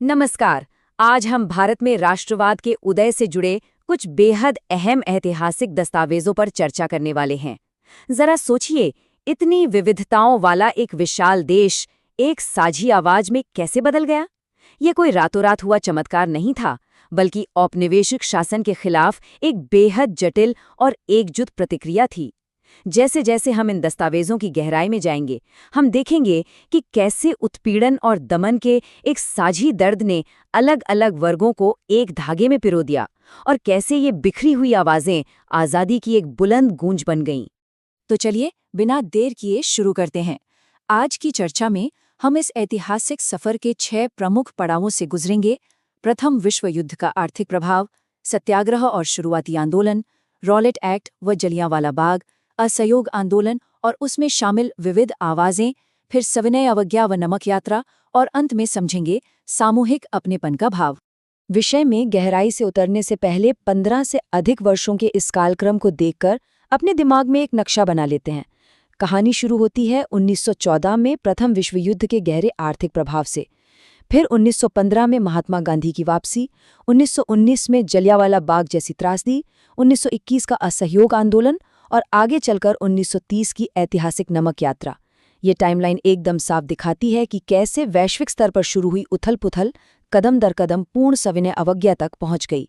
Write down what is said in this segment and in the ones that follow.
नमस्कार। आज हम भारत में राष्ट्रवाद के उदय से जुड़े कुछ बेहद अहम ऐतिहासिक दस्तावेजों पर चर्चा करने वाले हैं। जरा सोचिए, इतनी विविधताओं वाला एक विशाल देश एक साझी आवाज में कैसे बदल गया? ये कोई रातों रात हुआ चमत्कार नहीं था, बल्कि औपनिवेशिक शासन के खिलाफ एक बेहद जटिल और एकजुट प्रतिक्रिया थी। जैसे जैसे हम इन दस्तावेजों की गहराई में जाएंगे, हम देखेंगे कि कैसे उत्पीड़न और दमन के एक साझी दर्द ने अलग अलग वर्गों को एक धागे में पिरो दिया और कैसे ये बिखरी हुई आवाजें आज़ादी की एक बुलंद गूंज बन गईं। तो चलिए, बिना देर किए शुरू करते हैं। आज की चर्चा में हम इस ऐतिहासिक सफर के 6 प्रमुख पड़ावों से गुजरेंगे। प्रथम विश्व युद्ध का आर्थिक प्रभाव, सत्याग्रह और शुरुआती आंदोलन, रॉलेट एक्ट व जलियांवाला बाग, असहयोग आंदोलन और उसमें शामिल विविध आवाजें, फिर सविनय अवज्ञा व नमक यात्रा, और अंत में समझेंगे सामूहिक अपनेपन का भाव। विषय में गहराई से उतरने से पहले 15 से अधिक वर्षों के इस कालक्रम को देखकर अपने दिमाग में एक नक्शा बना लेते हैं। कहानी शुरू होती है 1914 में प्रथम विश्व युद्ध के गहरे आर्थिक प्रभाव से, फिर 1915 में महात्मा गांधी की वापसी, 1919 में जलियांवाला बाग जैसी त्रासदी, 1921 का असहयोग आंदोलन और आगे चलकर 1930 की ऐतिहासिक नमक यात्रा। ये टाइमलाइन एकदम साफ दिखाती है कि कैसे वैश्विक स्तर पर शुरू हुई उथल-पुथल कदम दर कदम पूर्ण सविनय अवज्ञा तक पहुंच गई।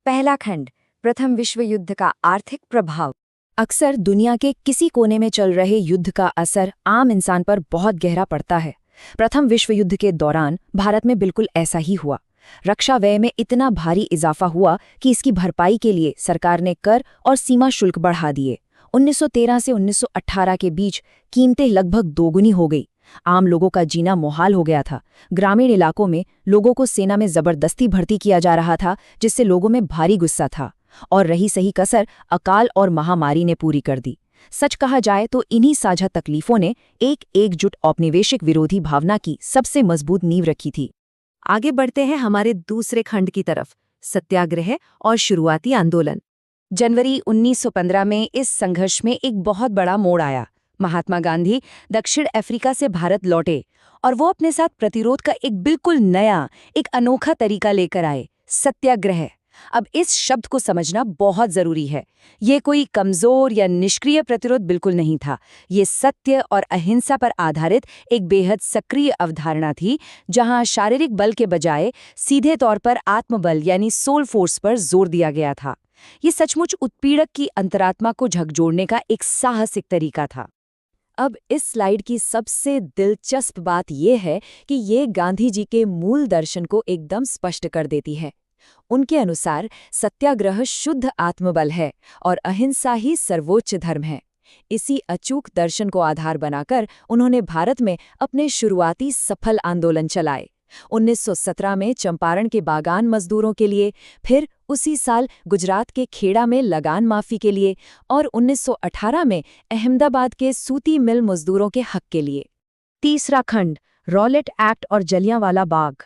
पहला खंड, प्रथम विश्व युद्ध का आर्थिक प्रभाव। अक्सर दुनिया के किसी कोने में चल रहे युद्ध का असर आम इंसान पर बहुत गहरा पड़ता है। प्रथम विश्व युद्ध के दौरान भारत में बिल्कुल ऐसा ही हुआ। रक्षा व्यय में इतना भारी इजाफा हुआ कि इसकी भरपाई के लिए सरकार ने कर और सीमा शुल्क बढ़ा दिए। 1913 से 1918 के बीच कीमतें लगभग दोगुनी हो गई। आम लोगों का जीना मुहाल हो गया था। ग्रामीण इलाकों में लोगों को सेना में जबरदस्ती भर्ती किया जा रहा था, जिससे लोगों में भारी गुस्सा था। और रही सही कसर अकाल और महामारी ने पूरी कर दी। सच कहा जाए तो इन्हीं साझा तकलीफों ने एक एकजुट औपनिवेशिक विरोधी भावना की सबसे मजबूत नींव रखी थी। आगे बढ़ते हैं हमारे दूसरे खंड की तरफ, सत्याग्रह और शुरुआती आंदोलन। जनवरी 1915 में इस संघर्ष में एक बहुत बड़ा मोड़ आया। महात्मा गांधी दक्षिण अफ्रीका से भारत लौटे और वो अपने साथ प्रतिरोध का एक बिल्कुल नया, एक अनोखा तरीका लेकर आए, सत्याग्रह। अब इस शब्द को समझना बहुत जरूरी है। ये कोई कमजोर या निष्क्रिय प्रतिरोध बिल्कुल नहीं था। ये सत्य और अहिंसा पर आधारित एक बेहद सक्रिय अवधारणा थी, जहां शारीरिक बल के बजाय सीधे तौर पर आत्मबल यानी सोल फोर्स पर जोर दिया गया था। ये सचमुच उत्पीड़क की अंतरात्मा को झकझोरने का एक साहसिक तरीका था। अब इस स्लाइड की सबसे दिलचस्प बात यह है कि ये गांधी जी के मूल दर्शन को एकदम स्पष्ट कर देती है। उनके अनुसार सत्याग्रह शुद्ध आत्मबल है और अहिंसा ही सर्वोच्च धर्म है। इसी अचूक दर्शन को आधार बनाकर उन्होंने भारत में अपने शुरुआती सफल आंदोलन चलाए। 1917 में चंपारण के बागान मजदूरों के लिए, फिर उसी साल गुजरात के खेड़ा में लगान माफी के लिए और 1918 में अहमदाबाद के सूती मिल मजदूरों के हक के लिए। तीसरा खंड, रॉलेट एक्ट और जलियांवाला बाग।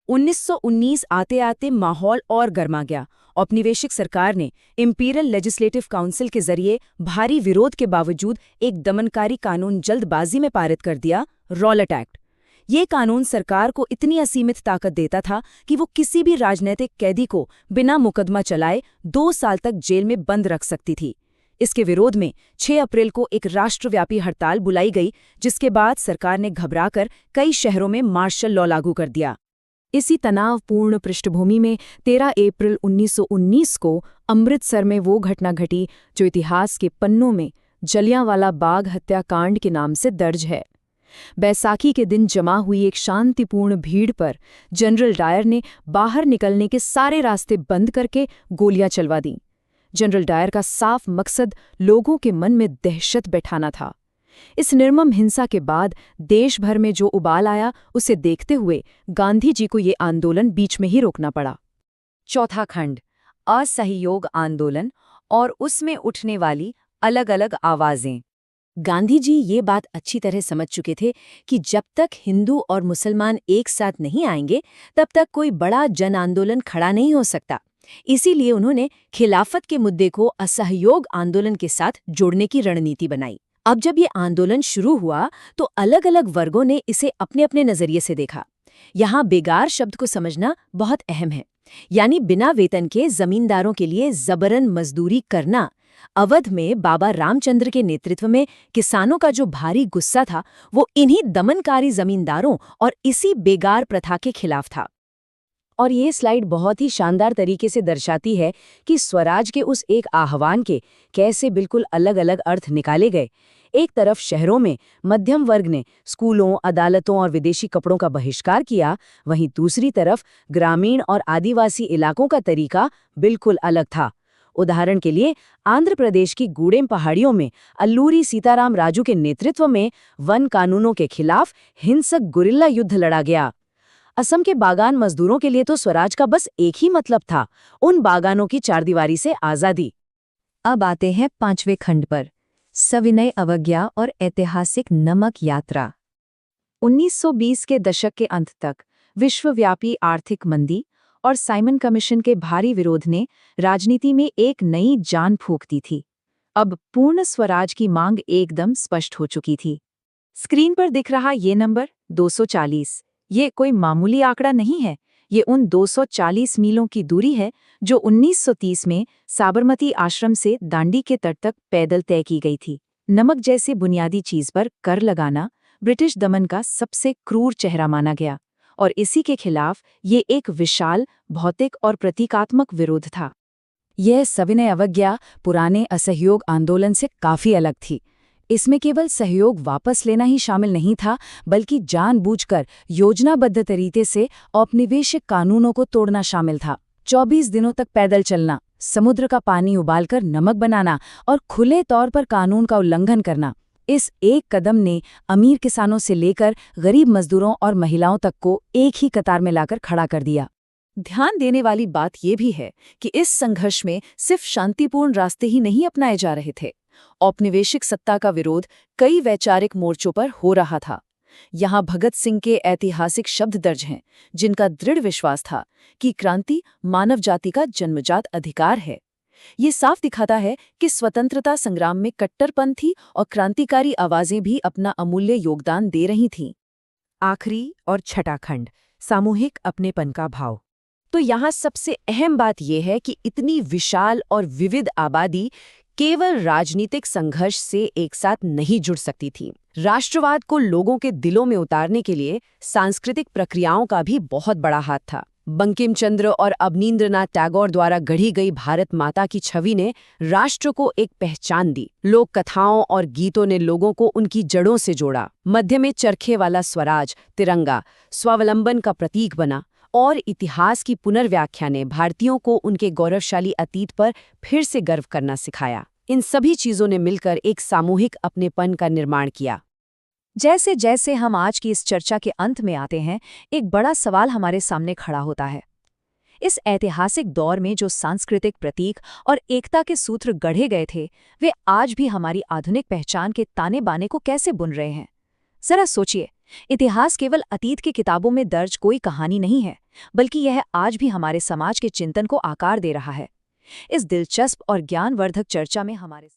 1919 आते आते माहौल और गर्मा गया। औपनिवेशिक सरकार ने इंपीरियल लेजिस्लेटिव काउंसिल के जरिए भारी विरोध के बावजूद एक दमनकारी कानून जल्दबाजी में पारित कर दिया, रॉलेट एक्ट। ये कानून सरकार को इतनी असीमित ताकत देता था कि वो किसी भी राजनीतिक कैदी को बिना मुकदमा चलाए 2 साल तक जेल में बंद रख सकती थी। इसके विरोध में 6 अप्रैल को एक राष्ट्रव्यापी हड़ताल बुलाई गई, जिसके बाद सरकार ने घबराकर कई शहरों में मार्शल लॉ लागू कर दिया। इसी तनावपूर्ण पृष्ठभूमि में 13 अप्रैल 1919 को अमृतसर में वो घटना घटी जो इतिहास के पन्नों में जलियांवाला बाग हत्याकांड के नाम से दर्ज है। बैसाखी के दिन जमा हुई एक शांतिपूर्ण भीड़ पर जनरल डायर ने बाहर निकलने के सारे रास्ते बंद करके गोलियां चलवा दीं। जनरल डायर का साफ मकसद लोगों के मन में दहशत बैठाना था। इस निर्मम हिंसा के बाद देश भर में जो उबाल आया, उसे देखते हुए गांधी जी को ये आंदोलन बीच में ही रोकना पड़ा। चौथा खंड, असहयोग आंदोलन और उसमें उठने वाली अलग अलग आवाजें। गांधी जी ये बात अच्छी तरह समझ चुके थे कि जब तक हिंदू और मुसलमान एक साथ नहीं आएंगे, तब तक कोई बड़ा जन आंदोलन खड़ा नहीं हो सकता। इसीलिए उन्होंने खिलाफत के मुद्दे को असहयोग आंदोलन के साथ जोड़ने की रणनीति बनाई। अब जब ये आंदोलन शुरू हुआ तो अलग अलग वर्गों ने इसे अपने अपने नजरिए से देखा। यहाँ बेगार शब्द को समझना बहुत अहम है, यानी बिना वेतन के जमींदारों के लिए जबरन मजदूरी करना। अवध में बाबा रामचंद्र के नेतृत्व में किसानों का जो भारी गुस्सा था, वो इन्हीं दमनकारी जमींदारों और इसी बेगार प्रथा के खिलाफ था। और ये स्लाइड बहुत ही शानदार तरीके से दर्शाती है कि स्वराज के उस एक आह्वान के कैसे बिल्कुल अलग अलग अर्थ निकाले गए। एक तरफ शहरों में मध्यम वर्ग ने स्कूलों, अदालतों और विदेशी कपड़ों का बहिष्कार किया, वहीं दूसरी तरफ ग्रामीण और आदिवासी इलाकों का तरीका बिल्कुल अलग था। उदाहरण के लिए आंध्र प्रदेश की गूडेम पहाड़ियों में अल्लूरी सीताराम राजू के नेतृत्व में वन कानूनों के खिलाफ हिंसक गुरिल्ला युद्ध लड़ा गया। असम के बागान मजदूरों के लिए तो स्वराज का बस एक ही मतलब था, उन बागानों की चारदीवारी से आजादी। अब आते हैं 5वें खंड पर, सविनय अवज्ञा और ऐतिहासिक नमक यात्रा। 1920 के दशक के अंत तक विश्वव्यापी आर्थिक मंदी और साइमन कमीशन के भारी विरोध ने राजनीति में एक नई जान फूंक दी थी। अब पूर्ण स्वराज की मांग एकदम स्पष्ट हो चुकी थी। स्क्रीन पर दिख रहा ये नंबर 240, ये कोई मामूली आंकड़ा नहीं है। ये उन 240 मीलों की दूरी है जो 1930 में साबरमती आश्रम से दांडी के तट तक पैदल तय की गई थी। नमक जैसी बुनियादी चीज पर कर लगाना ब्रिटिश दमन का सबसे क्रूर चेहरा माना गया, और इसी के खिलाफ ये एक विशाल भौतिक और प्रतीकात्मक विरोध था। यह सविनय अवज्ञा पुराने असहयोग आंदोलन से काफी अलग थी। इसमें केवल सहयोग वापस लेना ही शामिल नहीं था, बल्कि जानबूझकर योजनाबद्ध तरीके से औपनिवेशिक कानूनों को तोड़ना शामिल था। 24 दिनों तक पैदल चलना, समुद्र का पानी उबालकर नमक बनाना और खुले तौर पर कानून का उल्लंघन करना। इस एक कदम ने अमीर किसानों से लेकर गरीब मजदूरों और महिलाओं तक को एक ही कतार में लाकर खड़ा कर दिया। ध्यान देने वाली बात यह भी है कि इस संघर्ष में सिर्फ शांतिपूर्ण रास्ते ही नहीं अपनाए जा रहे थे। औपनिवेशिक सत्ता का विरोध कई वैचारिक मोर्चों पर हो रहा था। यहाँ भगत सिंह के ऐतिहासिक शब्द दर्ज हैं, जिनका दृढ़ विश्वास था कि क्रांति मानव जाति का जन्मजात अधिकार है। ये साफ दिखाता है कि स्वतंत्रता संग्राम में कट्टरपंथी और क्रांतिकारी आवाजें भी अपना अमूल्य योगदान दे रही थीं। आखिरी और छठा खंड, सामूहिक अपनेपन का भाव। तो यहाँ सबसे अहम बात यह है कि इतनी विशाल और विविध आबादी केवल राजनीतिक संघर्ष से एक साथ नहीं जुड़ सकती थी। राष्ट्रवाद को लोगों के दिलों में उतारने के लिए सांस्कृतिक प्रक्रियाओं का भी बहुत बड़ा हाथ था। बंकिम चंद्र और अवनींद्रनाथ टैगोर द्वारा गढ़ी गई भारत माता की छवि ने राष्ट्र को एक पहचान दी। लोक कथाओं और गीतों ने लोगों को उनकी जड़ों से जोड़ा। मध्य में चरखे वाला स्वराज, तिरंगा, स्वावलंबन का प्रतीक बना, और इतिहास की पुनर्व्याख्या ने भारतीयों को उनके गौरवशाली अतीत पर फिर से गर्व करना सिखाया। इन सभी चीजों ने मिलकर एक सामूहिक अपनेपन का निर्माण किया। जैसे जैसे हम आज की इस चर्चा के अंत में आते हैं, एक बड़ा सवाल हमारे सामने खड़ा होता है। इस ऐतिहासिक दौर में जो सांस्कृतिक प्रतीक और एकता के सूत्र गढ़े गए थे, वे आज भी हमारी आधुनिक पहचान के ताने बाने को कैसे बुन रहे हैं? जरा सोचिए, इतिहास केवल अतीत की किताबों में दर्ज कोई कहानी नहीं है, बल्कि यह आज भी हमारे समाज के चिंतन को आकार दे रहा है। इस दिलचस्प और ज्ञानवर्धक चर्चा में हमारे